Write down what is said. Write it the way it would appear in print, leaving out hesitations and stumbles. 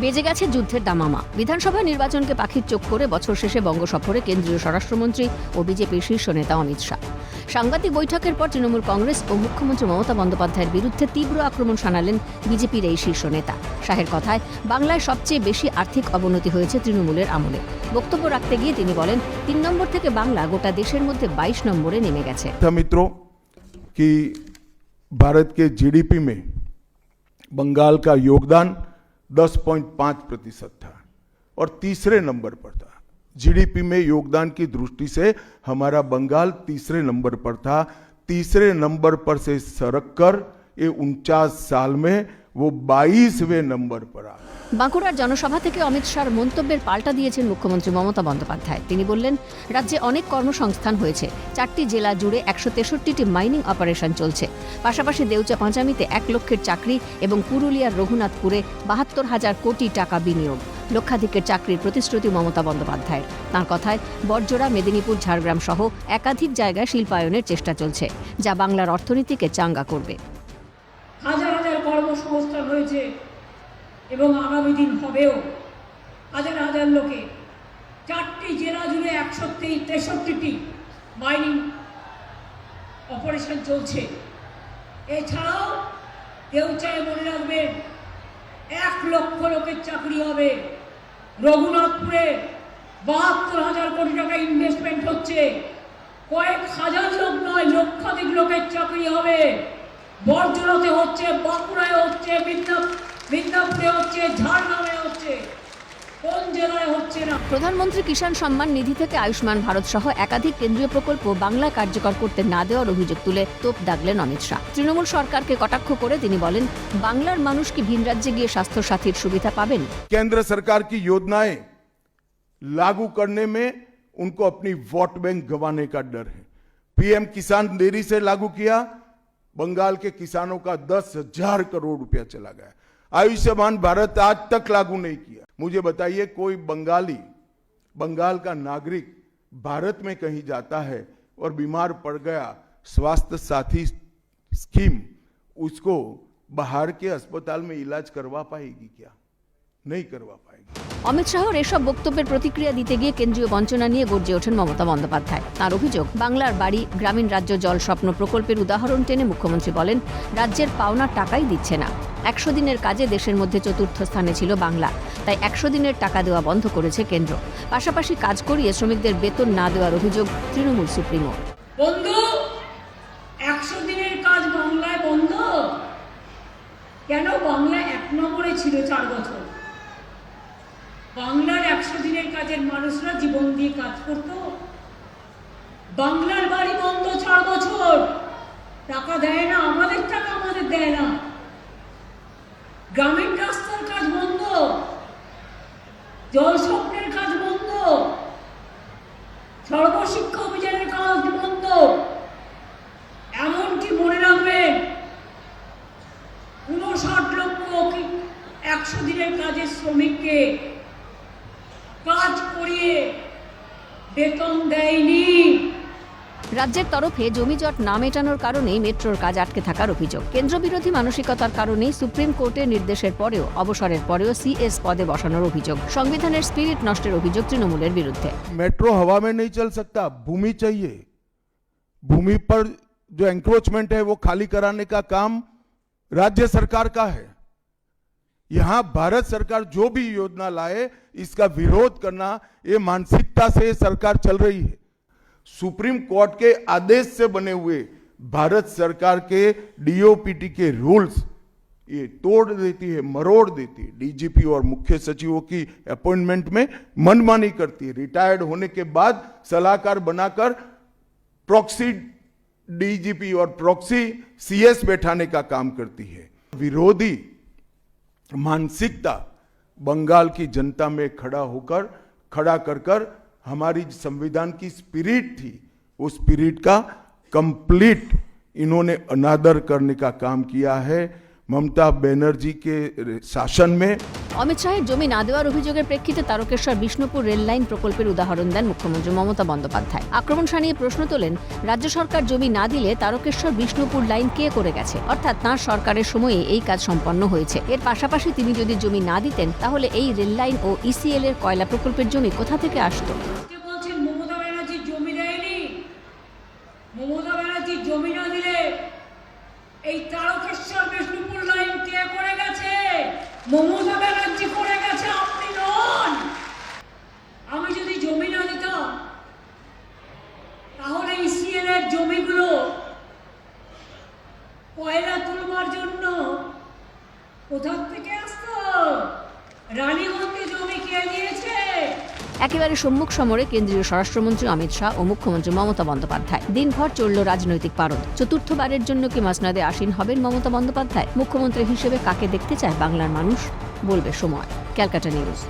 বেজে গেছে যুদ্ধের দামামা। বিধানসভা নির্বাচনকে পাখির চোখ করে বছর শেষে বঙ্গ সফরে কেন্দ্রীয় স্বরাষ্ট্রমন্ত্রী ও বিজেপির শীর্ষ নেতা অমিত শাহ। সাংবাদিক বৈঠকের পর তৃণমূল কংগ্রেস ও মুখ্যমন্ত্রী মমতা বন্দ্যোপাধ্যায়ের বিরুদ্ধে তীব্র আক্রমণ শানালেন বিজেপির এই শীর্ষ নেতা। শাহের কথায়, বাংলায় সবচেয়ে বেশি আর্থিক অবনতি হয়েছে তৃণমূলের আমলে। বক্তব্য রাখতে গিয়ে তিনি বলেন, ৩ নম্বর থেকে বাংলা গোটা দেশের মধ্যে 22 নম্বরে নেমে গেছে। मित्रों कि भारत के जीडीपी में बंगाल का योगदान 10.5% था और तीसरे नंबर पर था। जीडीपी में योगदान की दृष्टि से हमारा बंगाल तीसरे नंबर पर था। तीसरे नंबर पर से सरक कर ये 49 साल में वो 22वें नंबर पर आ। বাঁকুড়ার জনসভা থেকে অমিত শাহর মন্তব্যের পাল্টা দিয়েছেন মুখ্যমন্ত্রী মমতা বন্দ্যোপাধ্যায়। তিনি বললেন, রাজ্যে অনেক কর্মসংস্থান হয়েছে। 4টি জেলা জুড়ে 163টি মাইনিং অপারেশন চলছে। পাশাপাশি দেউচা পাঁচামিতে 1 লক্ষের চাকরি এবং পুরুলিয়ার রঘুনাথপুরে 72,000 কোটি টাকা বিনিয়োগ। লক্ষাধিকের চাকরির প্রতিশ্রুতি মমতা বন্দ্যোপাধ্যায়ের। তাঁর কথায়, বড়জোড়া, মেদিনীপুর, ঝাড়গ্রাম সহ একাধিক জায়গায় শিল্পায়নের চেষ্টা চলছে, যা বাংলার অর্থনীতিকে চাঙ্গা করবে। হাজার হাজার কর্মসংস্থান হয়েছে এবং আগামী দিন হবেও। হাজার হাজার লোকে 4টি জেলা জুড়ে 163টি মাইনিং অপারেশন চলছে। এছাড়াও দেউচায় মনে রাখবেন 1 লক্ষ লোকের চাকরি হবে। রঘুনাথপুরে 72,000 কোটি টাকা ইনভেস্টমেন্ট হচ্ছে। কয়েক হাজার লোক নয়, লক্ষাধিক লোকের চাকরি হবে। বড়জোড়াতে হচ্ছে, বাঁকুড়ায় হচ্ছে, মিদনাপুরে হচ্ছে, ঝাড়গ্রামে হচ্ছে, কোন জেলায় হচ্ছে না। প্রধানমন্ত্রী কিষাণ সম্মান নিধি থেকে আয়ুষ্মান ভারত সহ একাধিক কেন্দ্রীয় প্রকল্প বাংলায় কার্যকর করতে না দেওয়ার অভিযোগ তুলে তোপ দাগলেন অমিত শাহ। তৃণমূল সরকারকে কটাক্ষ করে তিনি বলেন, বাংলার মানুষ কি ভিন রাজ্যে গিয়ে স্বাস্থ্য সাথীর সুবিধা পাবেন? केंद्र सरकार की योजनाएं लागू करने में उनको अपनी वोट बैंक गंवाने का डर है। पीएम किसान देरी से लागू किया, बंगाल के किसानों का 10,000 करोड़ रुपया चला गया। आयुष्मान भारत आज तक लागू नहीं किया। मुझे बताइए, कोई बंगाल का नागरिक भारत में कहीं जाता है और बीमार पड़ गया, स्वास्थ्य साथी स्कीम उसको बाहर के अस्पताल में इलाज करवा पाएगी क्या? नहीं करवा पाएगी। অমিত শাহর এসব বক্তব্যের প্রতিক্রিয়া দিতে গিয়ে কেন্দ্রীয় বঞ্চনা নিয়ে গর্জে ওঠেন মমতা বন্দ্যোপাধ্যায়। তাঁর অভিযোগ, বাংলার বাড়ি, গ্রামীণ রাজ্য জল স্বপ্ন প্রকল্পের উদাহরণ টেনে মুখ্যমন্ত্রী বলেন, রাজ্যের পাওনা টাকাই দিচ্ছে না। 100 দিনের কাজে দেশের মধ্যে 4র্থ স্থানে ছিল বাংলা, তাই 100 দিনের টাকা দেওয়া বন্ধ করেছে কেন্দ্র। পাশাপাশি কাজ করিয়ে শ্রমিকদের বেতন না দেওয়ার অভিযোগ তৃণমূল সুপ্রিমো। বন্ধু, 100 দিনের কাজ বাংলায় বন্ধ কেন? বাংলা 1 নম্বরে ছিল 4 বছর। বাংলার 100 দিনের কাজের মানুষরা জীবন দিয়ে কাজ করত। বাংলার বাড়ি বন্ধ 4 বছর, টাকা দেয় না, আমাদের টাকা আমাদের দেয় না। গ্রামীণ রাস্তার কাজ বন্ধ, জল স্বপ্নের কাজ বন্ধ, সর্বশিক্ষা অভিযানের কাজ বন্ধ। এমনকি মনে রাখবেন, 59 লক্ষ 100 দিনের কাজের শ্রমিককে কাজ করিয়ে বেতন দেয়নি। রাজ্যের তরফে জমিজট না মেটানোর কারণেই মেট্রোর কাজ আটকে থাকার অভিযোগ। কেন্দ্র বিরোধী মানসিকতার কারণেই সুপ্রিম কোর্টের নির্দেশের পরেও, অবসরের পরেও সিএস পদে বসানোর অভিযোগ। সংবিধানের স্পিরিট নষ্টের অভিযোগ তৃণমূলের বিরুদ্ধে। मेट्रो हवा में नहीं चल सकता, भूमि चाहिए। भूमि पर जो एंक्रोचमेंट है वो खाली कराने का काम राज्य सरकार का है। यहां भारत सरकार जो भी योजना लाए, इसका विरोध करना, ये मानसिकता से सरकार चल रही है। सुप्रीम कोर्ट के आदेश से बने हुए भारत सरकार के डीओपीटी के रूल्स ये तोड़ देती है, मरोड़ देती है। डीजीपी और मुख्य सचिवों की अपॉइंटमेंट में मनमानी करती है। रिटायर्ड होने के बाद सलाहकार बनाकर प्रॉक्सी डीजीपी और प्रॉक्सी सीएस बैठाने का काम करती है। विरोधी मानसिकता बंगाल की जनता में खड़ा कर हमारी संविधान की स्पिरिट थी, उस स्पिरिट का कंप्लीट इन्होंने अनादर करने का काम किया है। ममता बनर्जी के शासन में অমিত শাহের জমি না দেওয়ার অভিযোগের প্রেক্ষিতে তারকেশ্বর বিষ্ণুপুর রেল লাইন প্রকল্পের উদাহরণ দেন মুখ্যমন্ত্রী মমতা বন্দ্যোপাধ্যায়। আক্রমণ শানিয়ে প্রশ্ন তোলেন, রাজ্য সরকার জমি না দিলে তারকেশ্বর বিষ্ণুপুর লাইন কে করে গেছে? অর্থাৎ তাঁর সরকারের সময়ে এই কাজ সম্পন্ন হয়েছে। এর পাশাপাশি তিনি যদি জমি না দিতেন তাহলে এই রেল লাইন ও ইসিএল এর কয়লা প্রকল্পের জমি কোথা থেকে আসতো? কে বলছেন মমতা ব্যানার্জি জমি দেয়নি? মমতা ব্যানার্জি জমি না দিলে এই তারকেশ্বর বিষ্ণুপুর লাইন কে করে গেছে? মমতা ব্যানার্জি করে গেছে, আপনি নন। আমি যদি জমি না দিতাম তাহলে ইসিএল এর জমিগুলো কয়লা তুলবার জন্য কোথা থেকে আসতো? রানীগঞ্জে জমি কে দিয়েছে? একেবারে সম্মুখ সমরে কেন্দ্রীয় স্বরাষ্ট্রমন্ত্রী অমিত শাহ ও মুখ্যমন্ত্রী মমতা বন্দ্যোপাধ্যায়। দিনভর চলল রাজনৈতিক পারদ। চতুর্থবারের জন্য কি মাসনাদে আসীন হবেন মমতা বন্দ্যোপাধ্যায়? মুখ্যমন্ত্রী হিসেবে কাকে দেখতে চায় বাংলার মানুষ? বলবে সময়। ক্যালকাটা নিউজ।